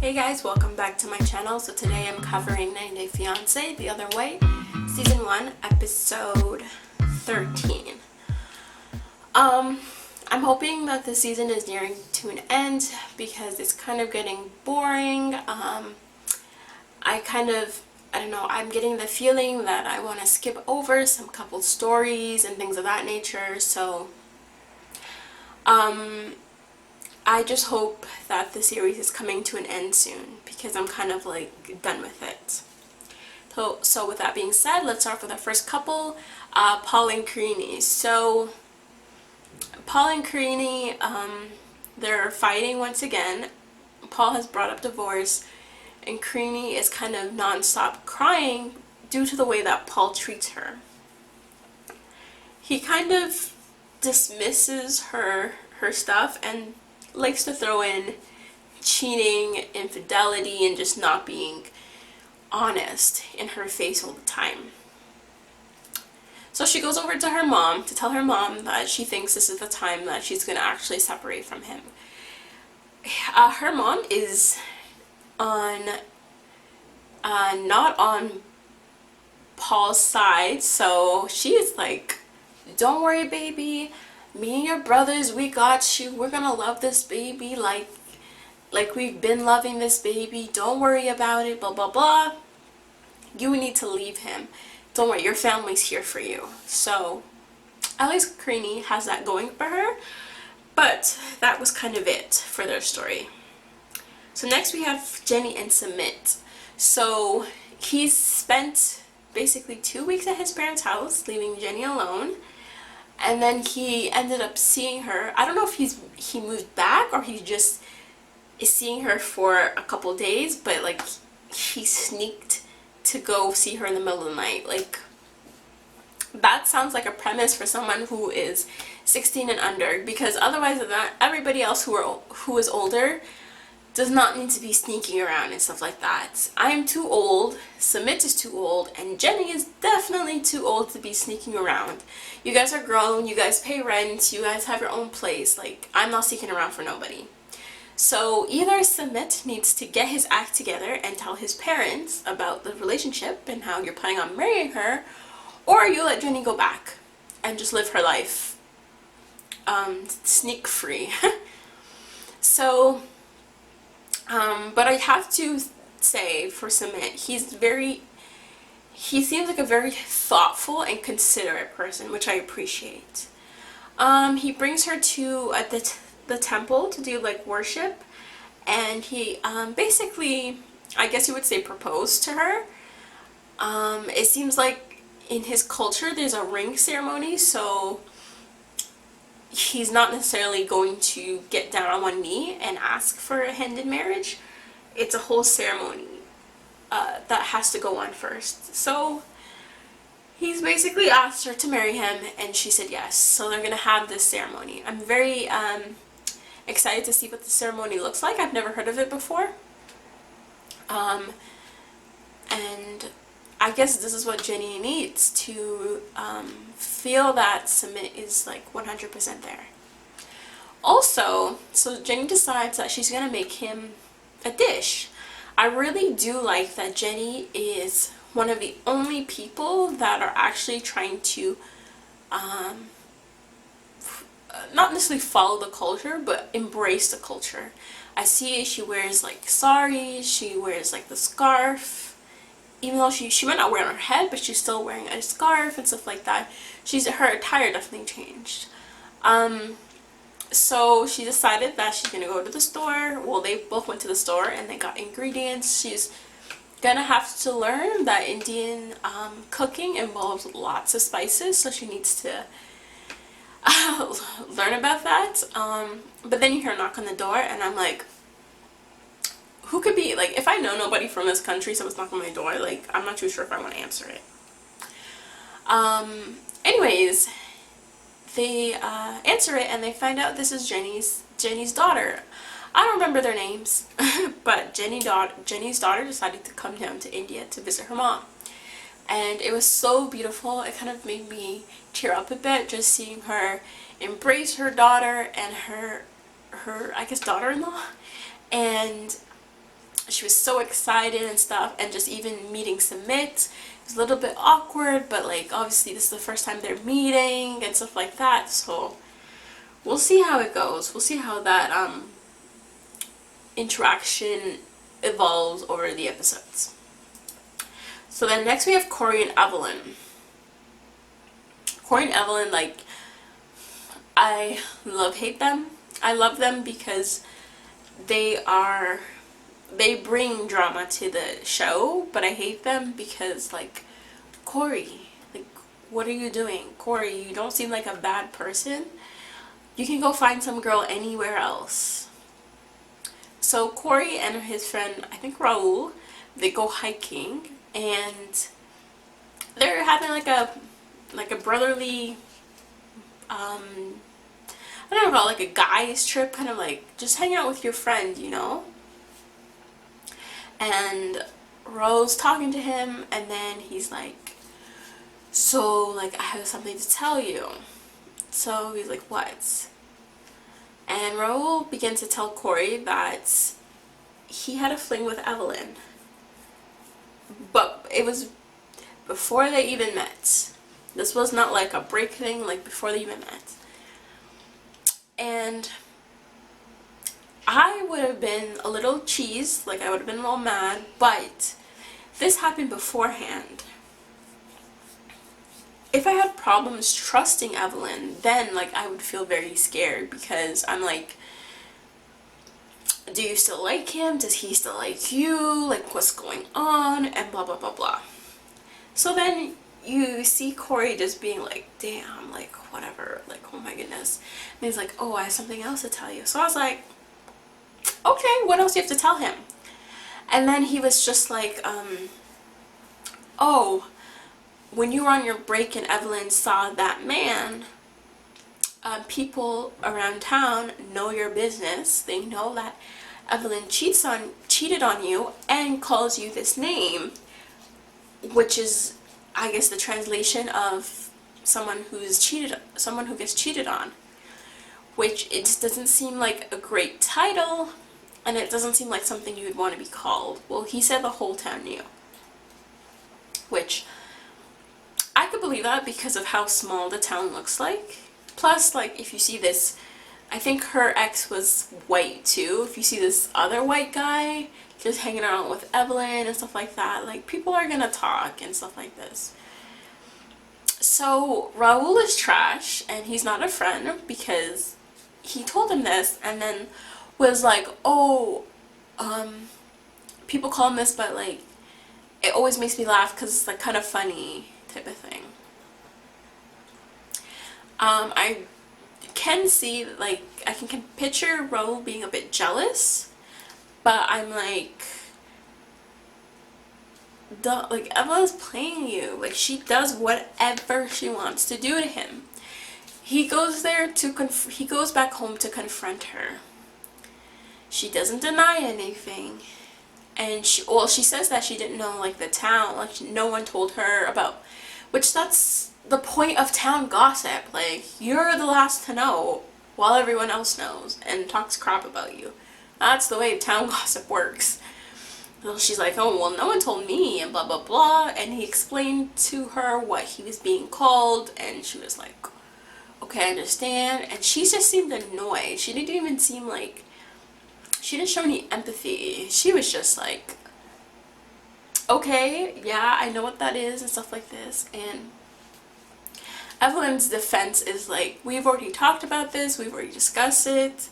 Hey guys, welcome back to my channel. So today I'm covering 90 Day Fiance The Other Way, Season 1, Episode 13. I'm hoping that the season is nearing to an end because it's kind of getting boring. I don't know, I'm getting the feeling that I want to skip over some couple stories and things of that nature. So I just hope that the series is coming to an end soon because I'm kind of like done with it. So with that being said, let's start with our first couple, Paul and Karine. So Paul and Karine, they're fighting once again. Paul has brought up divorce and Karine is kind of non-stop crying due to the way that Paul treats her. He kind of dismisses her stuff and likes to throw in cheating, infidelity, and just not being honest in her face all the time. So she goes over to her mom to tell her mom that she thinks this is the time that she's going to actually separate from him. Her mom is not on Paul's side, so she is like, don't worry baby, me and your brothers, we got you, we're gonna love this baby like we've been loving this baby, don't worry about it, blah blah blah. You need to leave him, don't worry, your family's here for you. So at least Karine has that going for her, but that was kind of it for their story. So next we have Jenny and Sumit. So he's spent basically 2 weeks at his parents' house, leaving Jenny alone. And then he ended up seeing her. I don't know if he moved back or he just is seeing her for a couple days, but like he sneaked to go see her in the middle of the night. Like that sounds like a premise for someone who is 16 and under, because otherwise than that, everybody else who is older does not need to be sneaking around and stuff like that. I am too old, Sumit is too old, and Jenny is definitely too old to be sneaking around. You guys are grown, you guys pay rent, you guys have your own place. Like, I'm not sneaking around for nobody. So either Sumit needs to get his act together and tell his parents about the relationship and how you're planning on marrying her, or you let Jenny go back and just live her life sneak free. So but I have to say for Sumit, he seems like a very thoughtful and considerate person, which I appreciate. He brings her to the temple to do like worship, and he basically, I guess you would say, proposed to her. It seems like in his culture there's a ring ceremony, so he's not necessarily going to get down on one knee and ask for a hand in marriage. It's a whole ceremony that has to go on first. So he's basically asked her to marry him and she said yes. So they're gonna have this ceremony. I'm very excited to see what the ceremony looks like. I've never heard of it before. And I guess this is what Jenny needs to feel that Sumit is like 100% there. Also, so Jenny decides that she's gonna make him a dish. I really do like that Jenny is one of the only people that are actually trying to not necessarily follow the culture, but embrace the culture. I see she wears like saris, she wears like the scarf. Even though she might not wear it on her head, but she's still wearing a scarf and stuff like that. Her attire definitely changed. So she decided that she's gonna go to the store. Well, they both went to the store and they got ingredients. She's gonna have to learn that Indian cooking involves lots of spices, so she needs to learn about that. But then you hear a knock on the door and I'm like, who could be, like, if I know nobody from this country, someone's knocking on my door, like, I'm not too sure if I want to answer it. Anyways, they answer it and they find out this is Jenny's daughter. I don't remember their names, but Jenny's daughter decided to come down to India to visit her mom. And it was so beautiful. It kind of made me tear up a bit just seeing her embrace her daughter and her I guess daughter-in-law, and she was so excited and stuff, and just even meeting Submit was a little bit awkward, but like obviously this is the first time they're meeting and stuff like that, so we'll see how it goes. We'll see how that interaction evolves over the episodes. So then next we have Corey and Evelyn. Corey and Evelyn, like, I hate them. I love them because they bring drama to the show, but I hate them because, like, Corey, like, what are you doing? Corey, you don't seem like a bad person. You can go find some girl anywhere else. So Corey and his friend, I think Raul, they go hiking, and they're having like a brotherly, I don't know, like a guy's trip, kind of like just hang out with your friend, you know? And Rose talking to him, and then he's like, so, like, I have something to tell you. So he's like, what? And Raul began to tell Corey that he had a fling with Evelyn. But it was before they even met. This was not like a break thing, like before they even met. And I would have been a little cheesed, like I would have been a little mad, but this happened beforehand. If I had problems trusting Evelyn, then like I would feel very scared, because I'm like, do you still like him? Does he still like you? Like, what's going on? And blah blah blah blah. So then you see Corey just being like, damn, like whatever, like oh my goodness. And he's like, oh, I have something else to tell you. So I was like, okay, what else do you have to tell him? And then he was just like, oh, when you were on your break and Evelyn saw that man, people around town know your business. They know that Evelyn cheated on you and calls you this name, which is, I guess, the translation of someone who gets cheated on. Which it just doesn't seem like a great title, and it doesn't seem like something you would want to be called. Well, he said the whole town knew, which I could believe that because of how small the town looks like. Plus, like, if you see this, I think her ex was white too. If you see this other white guy just hanging out with Evelyn and stuff like that, like, people are gonna talk and stuff like this. So Raul is trash, and he's not a friend because he told him this and then was like, oh, people call him this, but like it always makes me laugh because it's like kind of funny type of thing. I can see, like, I can picture Raul being a bit jealous, but I'm like, like, Evelyn's playing you. Like, she does whatever she wants to do to him. He goes there to he goes back home to confront her. She doesn't deny anything, and she says that she didn't know, like, the town, like, no one told her about, which that's the point of town gossip. Like, you're the last to know while everyone else knows and talks crap about you. That's the way town gossip works. So she's like, oh, well, no one told me, and blah blah blah, and he explained to her what he was being called, and she was like, okay, I understand. And she just seemed annoyed. She didn't even seem like, she didn't show any empathy. She was just like, okay, yeah, I know what that is and stuff like this. And Evelyn's defense is like, we've already talked about this, we've already discussed it.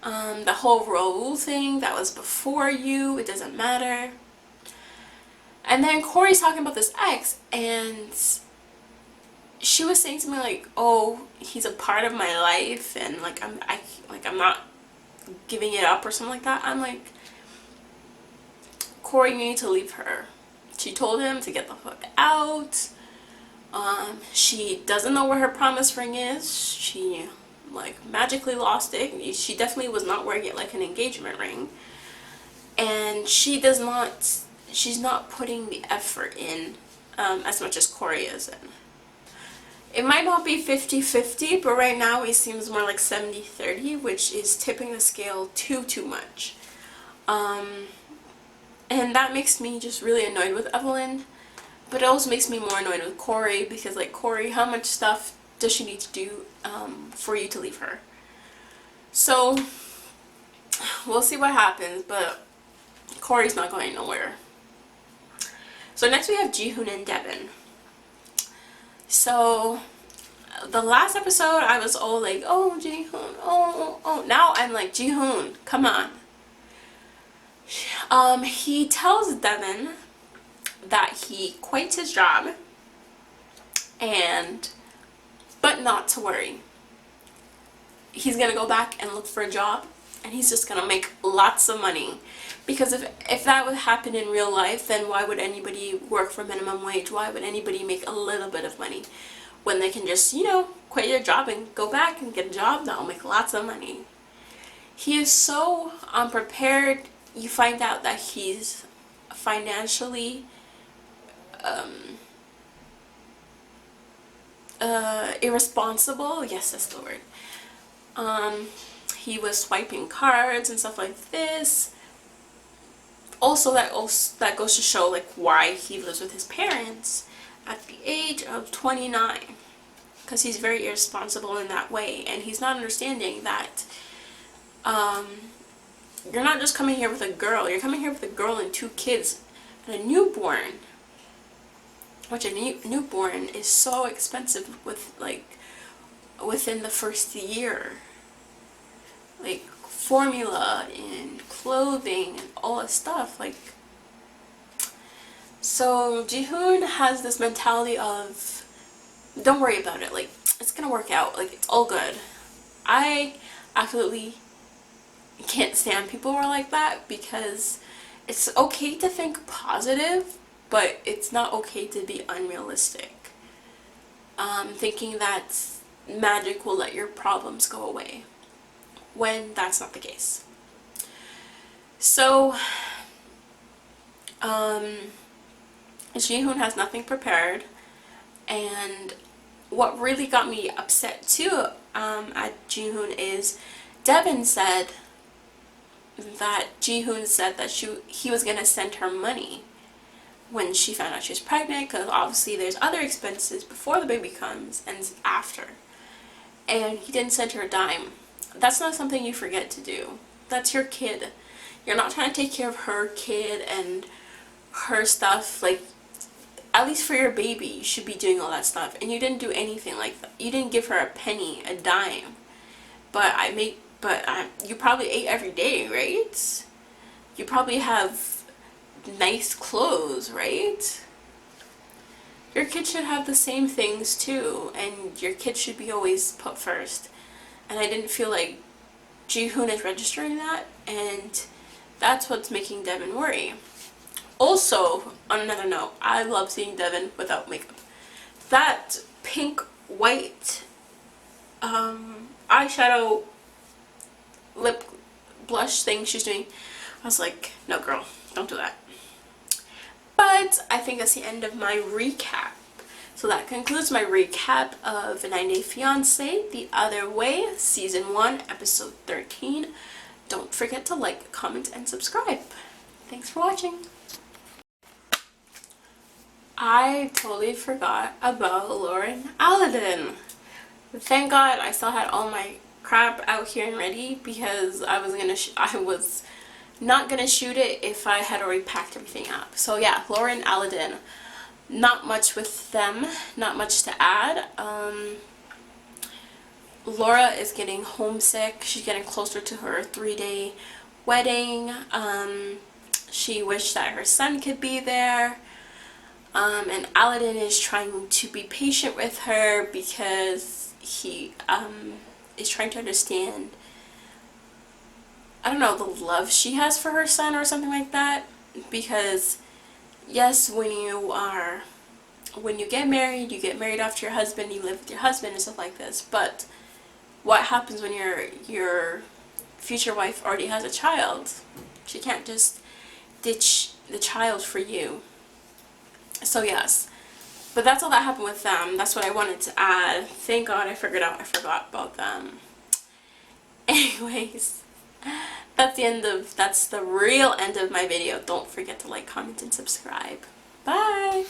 The whole Raul thing, that was before you, it doesn't matter. And then Corey's talking about this ex, and she was saying to me like, oh, he's a part of my life, and like I'm not giving it up or something like that. I'm like, Corey, you need to leave her. She told him to get the fuck out. She doesn't know where her promise ring is. She like magically lost it. She definitely was not wearing it like an engagement ring, and she's not putting the effort in as much as Corey is in. It might not be 50-50, but right now it seems more like 70-30, which is tipping the scale too much. And that makes me just really annoyed with Evelyn. But it also makes me more annoyed with Corey, because like, Corey, how much stuff does she need to do for you to leave her? So we'll see what happens, but Corey's not going nowhere. So next we have Jihoon and Devin. So the last episode I was all like, oh, Jihoon, oh. Now I'm like, Jihoon, come on. He tells Devin that he quits his job, but not to worry. He's gonna go back and look for a job, and he's just gonna make lots of money. Because if that would happen in real life, then why would anybody work for minimum wage? Why would anybody make a little bit of money when they can just, quit your job and go back and get a job now, make lots of money? He is so unprepared. You find out that he's financially irresponsible. Yes, that's the word. He was swiping cards and stuff like this. Also, that goes to show like why he lives with his parents at the age of 29, because he's very irresponsible in that way, and he's not understanding that you're not just coming here with a girl. You're coming here with a girl and 2 kids and a newborn, which a newborn is so expensive within the first year, like formula and clothing and all that stuff. So Jihoon has this mentality of, don't worry about it, like, it's gonna work out, like, it's all good. I absolutely can't stand people who are like that, because it's okay to think positive, but it's not okay to be unrealistic. Thinking that magic will let your problems go away, when that's not the case. So Jihoon has nothing prepared, and what really got me upset too at Jihoon is Devin said that Jihoon said that he was gonna send her money when she found out she was pregnant, because obviously there's other expenses before the baby comes and after, and he didn't send her a dime. That's not something you forget to do. That's your kid. You're not trying to take care of her kid and her stuff. Like, at least for your baby, you should be doing all that stuff. And you didn't do anything like that. You didn't give her a penny, a dime. You probably ate every day, right? You probably have nice clothes, right? Your kid should have the same things too, and your kid should be always put first. And I didn't feel like Jihoon is registering that, and that's what's making Devin worry. Also, on another note, I love seeing Devin without makeup. That pink white eyeshadow lip blush thing she's doing, I was like, no girl, don't do that. But I think that's the end of my recap. So that concludes my recap of 90 Day Fiance The Other Way, Season 1, Episode 13. Don't forget to like, comment, and subscribe. Thanks for watching. I totally forgot about Lauren Aladdin. Thank God I still had all my crap out here and ready, because I was not gonna shoot it if I had already packed everything up. So yeah, Lauren Aladdin. Not much with them, not much to add. Laura is getting homesick. She's getting closer to her 3-day wedding. She wished that her son could be there. And Aladdin is trying to be patient with her, because he is trying to understand, I don't know, the love she has for her son or something like that. Because yes, when you get married after your husband, you live with your husband and stuff like this, but what happens when your future wife already has a child? She can't just ditch the child for you. So yes, but that's all that happened with them. That's what I wanted to add. Thank God I forgot about them. Anyways, That's the real end of my video. Don't forget to like, comment, and subscribe. Bye.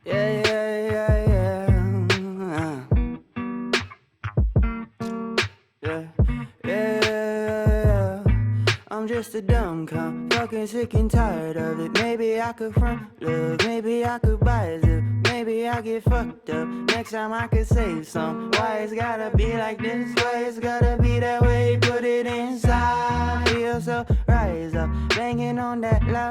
Yeah, yeah, yeah, yeah. Yeah. I'm just a dumb cunt, fucking sick and tired of it. Maybe I could front love, maybe I could buy a zip, maybe I get fucked up. Next time I could save some. Why it's gotta be like this? Why it's gotta be that way? Put it inside. Feel so rise up, banging on that loud.